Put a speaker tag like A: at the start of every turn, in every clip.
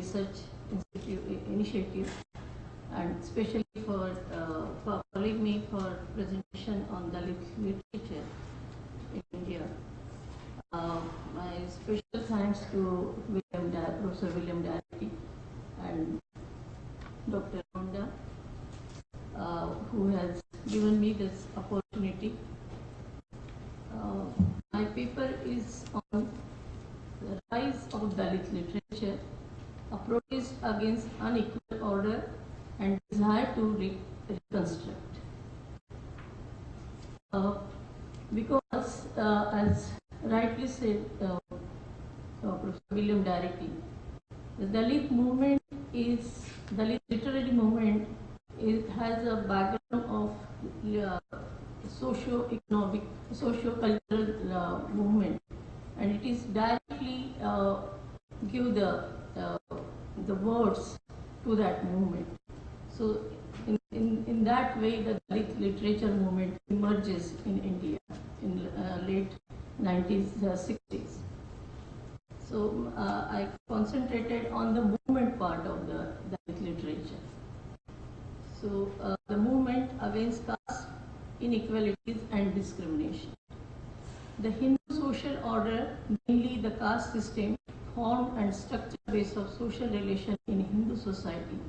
A: research initiative, and especially for calling me for presentation on Dalit literature in India. My special thanks to Professor William Darity and Dr. Honda, who has given me this opportunity. My paper is on the rise of Dalit literature, a protest against unequal order and desire to reconstruct. Because, as rightly said Professor William Darity, the Dalit movement Dalit literary movement has a background of socio-economic, socio-cultural movement, and it is directly give the words to that movement. So in that way, the Dalit literature movement emerges in India in late 1960s. So I concentrated on the movement part of the Dalit literature. So the movement against caste inequalities and discrimination. The Hindu social order, mainly the caste system, formed and structure base of social relation in Hindu society.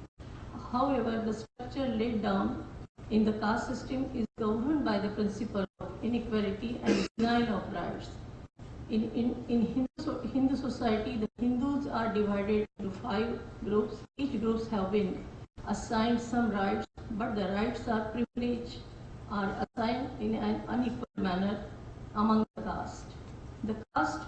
A: However, the structure laid down in the caste system is governed by the principle of inequality and denial of rights. In Hindu society, the Hindus are divided into 5 groups. Each group have been assigned some rights, but the rights are privilege are assigned in an unequal manner among the caste. The caste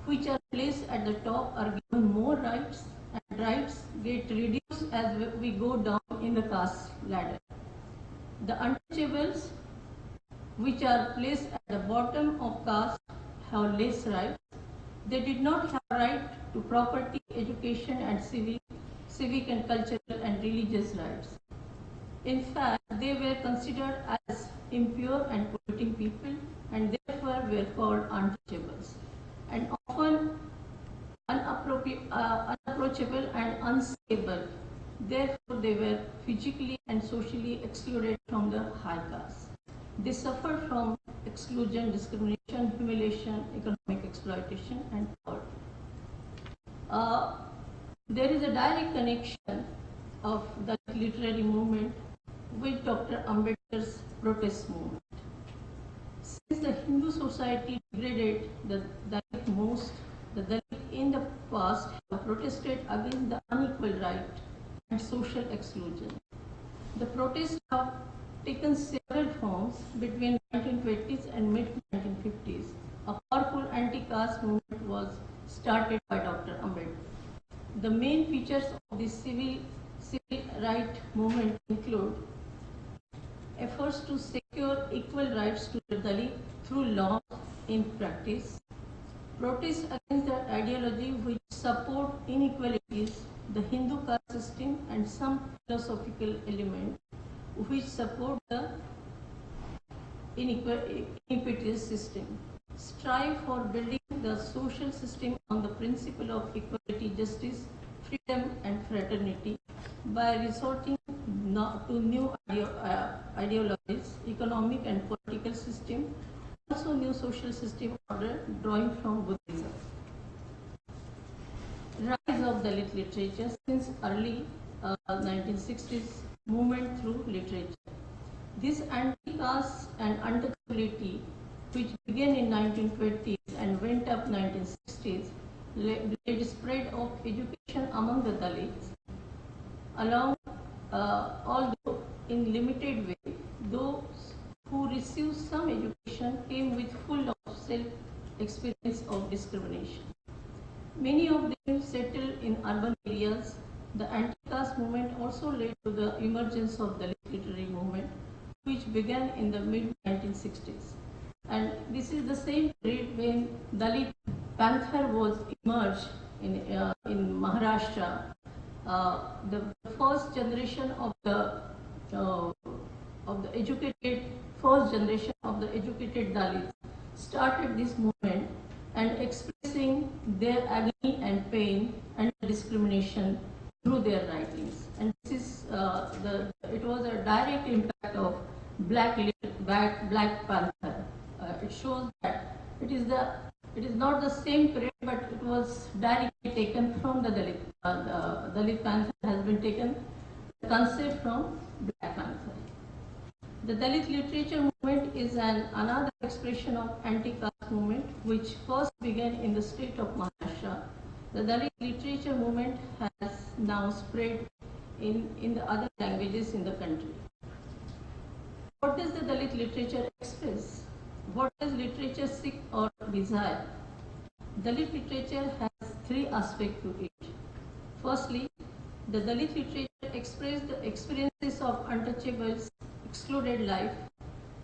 A: which are placed at the top are given more rights, and rights get reduced as we go down in the caste ladder. The untouchables which are placed at the bottom of caste have less rights. They did not have right to property, education and civic and cultural and religious rights. In fact, they were considered as impure and polluting people, and therefore were called untouchables, and often unapproachable and unstable. Therefore, they were physically and socially excluded from the high caste. They suffered from exclusion, discrimination, humiliation, economic exploitation, and poverty. There is a direct connection of the literary movement with Dr. Ambedkar's protest movement. Since the Hindu society degraded the Dalit in the past have protested against the unequal right and social exclusion. The protests have taken several forms between 1920s and mid-1950s. A powerful anti-caste movement was started by Dr. Ambedkar. The main features of this civil rights movement include efforts to secure equal rights to the Dalit through law in practice, protests against the ideology which support inequalities, the Hindu caste system, and some philosophical elements which support the inequitous system. Strive for building the social system on the principle of equality, justice, freedom, and fraternity by resorting to new ideologies, economic and political system, also new social system order drawing from Buddhism. Rise of Dalit literature since early 1960s movement through literature. This anti-caste and untouchability, which began in 1920s and went up 1960s, led spread of education among the Dalits, although in limited way. Those who received some education came with full of self-experience of discrimination. Many of them settled in urban areas. The anti-caste movement also led to the emergence of the literary movement, which began in the mid-1960s. And this is the same period when Dalit Panther was emerged in Maharashtra. The first generation of the educated Dalits started this movement and expressing their agony and pain and discrimination through their writings. And this is it was a direct impact of Black Panther. It shows that it is not the same period, but it was directly taken from the Dalit. The Dalit Panther has been taken the concept from Black Panther. The Dalit literature movement is another expression of anti-caste movement which first began in the state of Maharashtra. The Dalit literature movement has now spread in the other languages in the country. What does the Dalit literature express? What does literature seek or desire? Dalit literature has three aspects to it. Firstly, the Dalit literature expresses the experiences of untouchables, excluded life.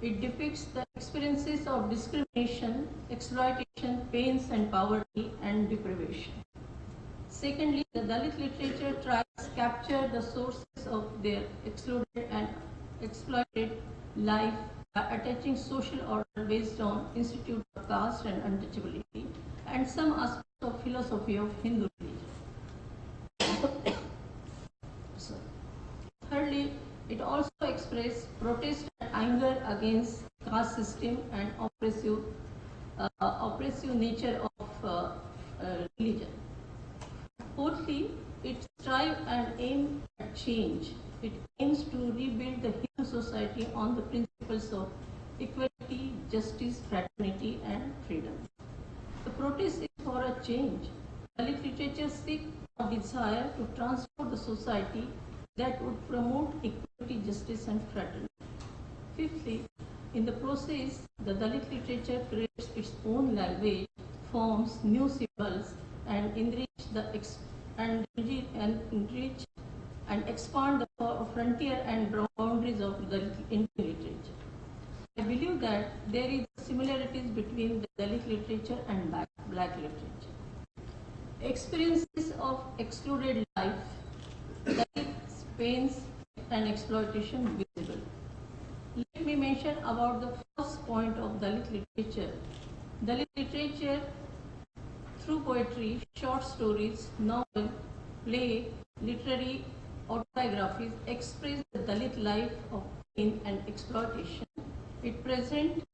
A: It depicts the experiences of discrimination, exploitation, pains and poverty and deprivation. Secondly, the Dalit literature tries to capture the sources of their excluded and exploited life by attaching social order based on institute of caste and untouchability and some aspects of philosophy of Hindu religion. Thirdly, it also expresses protest and anger against caste system and oppressive nature of religion. Fourthly, it strives and aims at change. It aims to rebuild the Hindu society on the principles of equality, justice, fraternity, and freedom. The protest is for a change. Dalit literature seeks or desire to transform the society that would promote equality, justice, and fraternity. Fifthly, in the process, the Dalit literature creates its own language, forms new symbols, and enrich and expand the frontier and boundaries of Dalit Indian literature. I believe that there is similarities between the Dalit literature and Black literature. Experiences of excluded life, Dalits, pains, and exploitation visible. Let me mention about the first point of Dalit literature. Dalit literature through poetry, short stories, novel, play, literary autobiographies express the Dalit life of pain and exploitation. It presents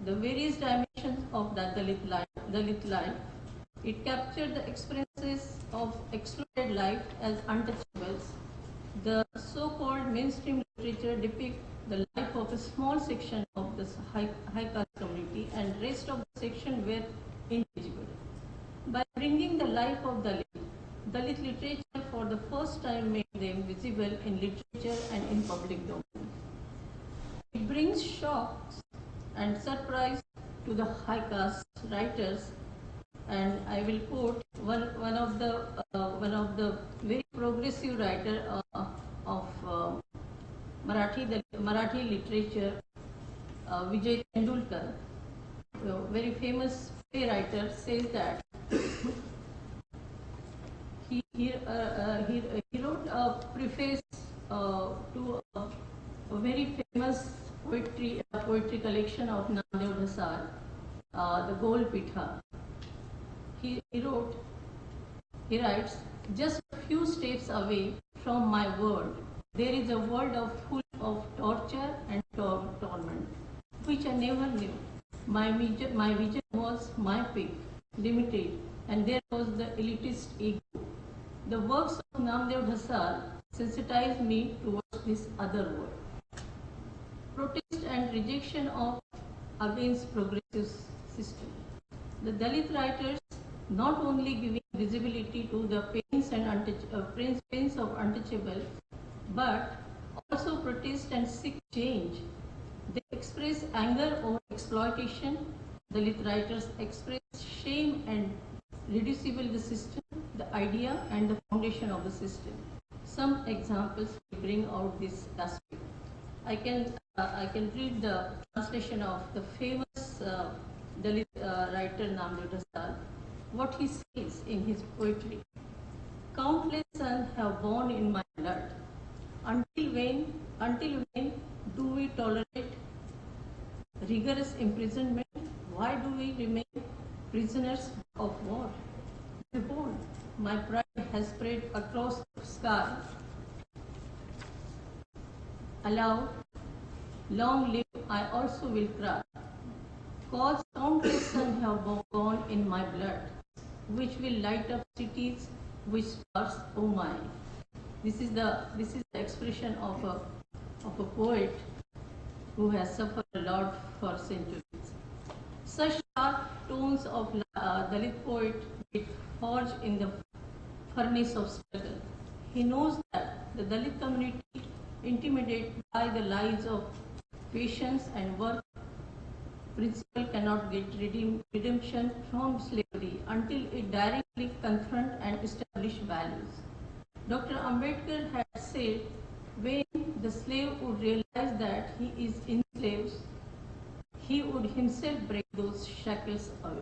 A: the various dimensions of the Dalit life. It captures the experiences of excluded life as untouchables. The so-called mainstream literature depicts the life of a small section of the high caste community, and rest of the section were invisible. By bringing the life of Dalit literature for the first time made them visible in literature and in public domain. It brings shocks and surprise to the high caste writers, and I will quote one of the very progressive writer of Marathi literature, Vijay Tendulkar, very famous playwright, says that he wrote a preface to a very famous poetry collection of Namdev Dhasal, the Gol Pitha. He writes, just a few steps away from my world, there is a world full of torture and torment, which I never knew. My vision was myopic, limited, and there was the elitist ego. The works of Namdev Dhasal sensitized me towards this other world. Protest and rejection against progressive system. The Dalit writers not only giving visibility to the pains of untouchable, but also protest and seek change. They express anger over exploitation. Dalit writers express shame and reducible the system, the idea and the foundation of the system. Some examples to bring out this aspect. I can read the translation of the famous Dalit writer Namdev Dhasal. What he says in his poetry: countless sons have born in my blood. Until when do we tolerate rigorous imprisonment? Why do we remain prisoners of war? Behold, my pride has spread across the sky. Aloud, long live, I also will cry. Cause countless suns have gone in my blood, which will light up cities with stars, oh my. This is the expression of a poet who has suffered a lot for centuries. Such sharp tones of Dalit poet get forged in the furnace of struggle. He knows that the Dalit community, intimidated by the lies of patience and work principle, cannot get redemption from slavery until it directly confront and establish values. Dr. Ambedkar had said, when the slave would realize that he is enslaved, he would himself break those shackles away.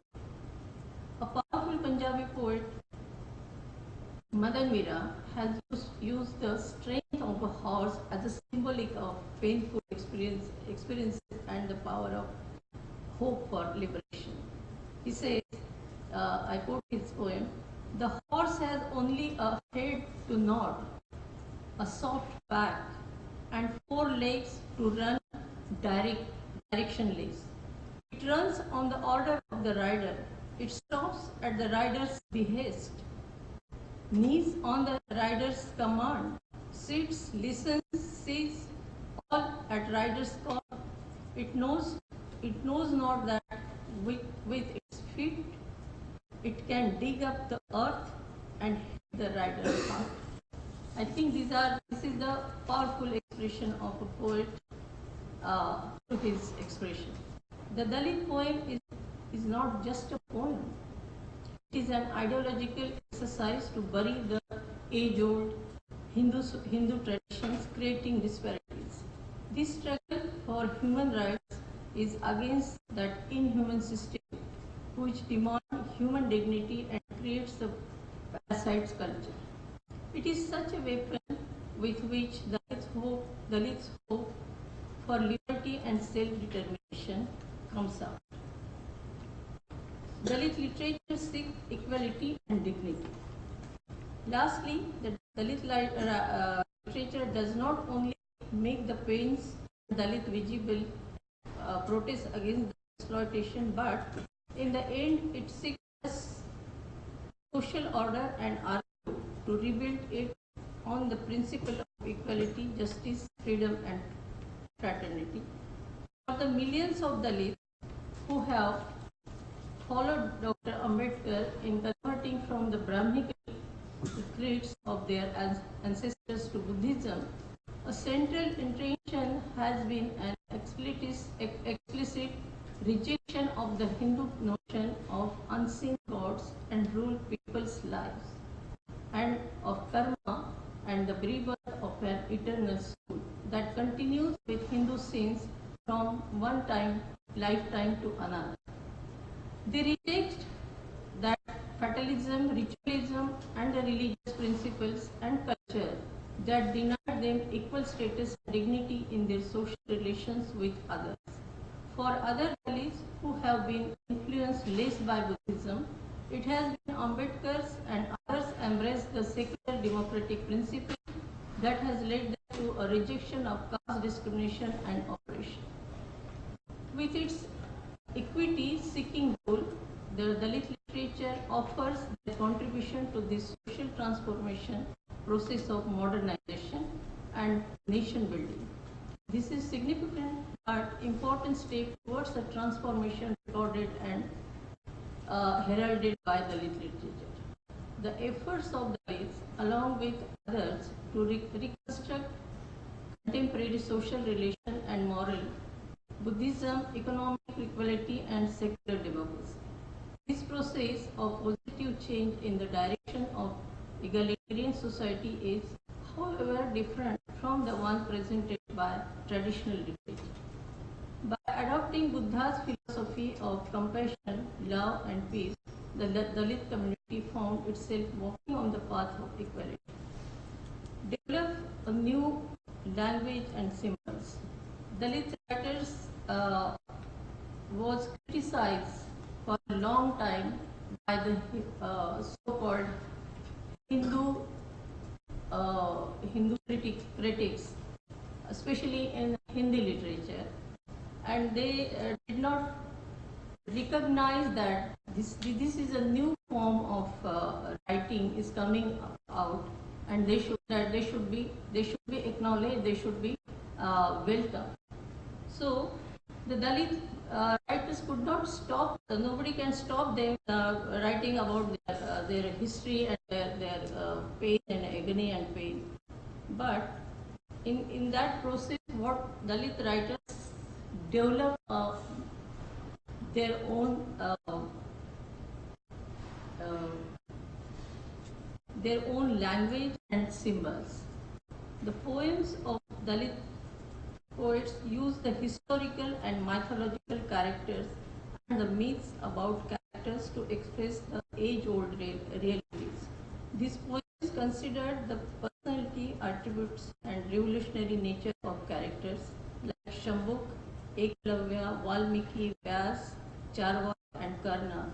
A: A powerful Punjabi poet, Madan Mira, has used the strength of a horse as a symbolic of painful experiences and the power of hope for liberation. He says, I quote his poem, the horse has only a head to nod, a soft back, and 4 legs to run directionless. It runs on the order of the rider. It stops at the rider's behest, knees on the rider's command, sits, listens, sees, all at rider's call. It knows not that with its feet it can dig up the earth and hit the rider's heart. I think this is the powerful expression of a poet to his expression. The Dalit poem is not just a poem. It is an ideological exercise to bury the age-old Hindu traditions, creating disparities. This struggle for human rights is against that inhuman system which demands human dignity and creates the parasite's culture. It is such a weapon with which Dalits' hope for liberty and self-determination comes out. Dalit literature seeks equality and dignity. Lastly, the Dalit literature does not only make the pains of Dalit visible, protest against the exploitation, but in the end it seeks social order and argue to rebuild it on the principle of equality, justice, freedom and fraternity. For the millions of Dalits who have followed Dr. Ambedkar in converting from the Brahminical creeds of their ancestors to Buddhism, a central intention has been an explicit rejection of the Hindu notion of unseen gods and rule people's lives, and of karma and the rebirth of an eternal soul that continues with Hindu saints from one lifetime to another. They reject that fatalism, ritualism, and the religious principles and culture that deny them equal status and dignity in their social relations with others. For other Dalits who have been influenced less by Buddhism, it has been Ambedkar's and others embraced the secular democratic principle that has led them to a rejection of caste discrimination and oppression. With its equity-seeking goal, the Dalit literature offers their contribution to this social transformation process of modernization and nation building. This is significant but important step towards the transformation recorded and heralded by Dalit literature. The efforts of Dalits, along with others, to reconstruct contemporary social relation and moral, Buddhism, economic equality and secular democracy. This process of positive change in the direction of egalitarian society is, however, different from the one presented by traditional literature. By adopting Buddha's philosophy of compassion, love and peace, the Dalit community found itself walking on the path of equality. Develop a new language and symbols. Dalit writers was criticized for a long time by the so-called Hindu critics, especially in Hindi literature, and they did not recognize that this is a new form of writing is coming out, and they should be acknowledged, they should be welcomed. So the Dalit writers could not stop. Nobody can stop them writing about their history and their pain and agony and pain. But in that process, what Dalit writers develop their own language and symbols. The poems of Dalit poets use the historical and mythological characters and the myths about characters to express the age-old realities. These poems considered the personality, attributes, and revolutionary nature of characters like Shambhuk, Eklavya, Valmiki, Vyas, Charvak, and Karna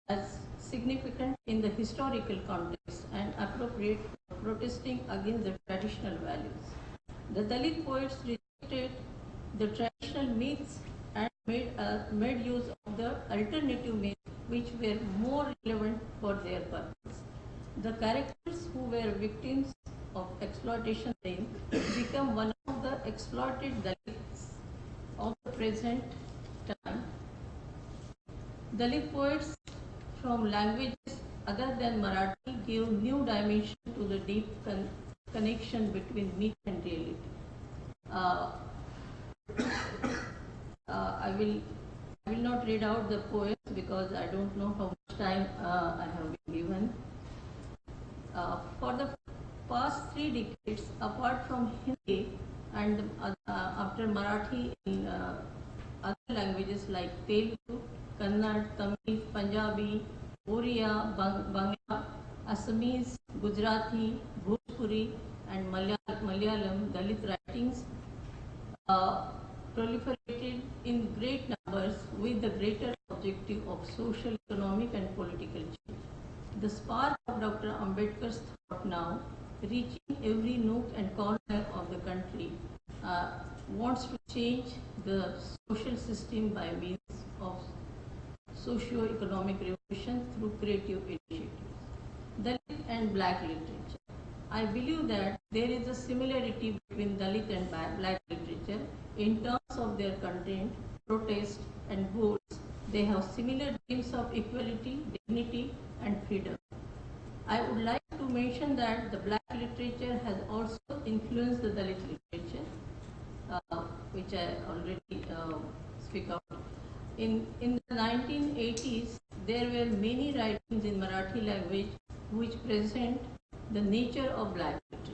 A: as significant in the historical context and appropriate for protesting against the traditional values. The Dalit poets rejected the traditional myths and made use of the alternative myths which were more relevant for their purpose. The characters who were victims of exploitation then become one of the exploited Dalits of the present time. Dalit poets from languages other than Marathi give new dimension to the deep connection between myth and reality. I will not read out the poems because I don't know how much time I have been given. For the past 3 decades, apart from Hindi and after Marathi in other languages like Telugu, Kannada, Tamil, Punjabi, Oriya, Bangla, Assamese, Gujarati, Bhojpuri, and Malayalam, Dalit writings proliferated in great numbers with the greater objective of social, economic, and political change. The spark of Dr. Ambedkar's thought now, reaching every nook and corner of the country, wants to change the social system by means of socio-economic revolution through creative initiatives. Dalit and Black literature. I believe that there is a similarity between Dalit and Black literature in terms of their content, protest, and goals. They have similar dreams of equality, dignity, and freedom. I would like to mention that the Black literature has also influenced the Dalit literature, which I already speak out. In the 1980s, there were many writings in Marathi language which present the nature of Black literature.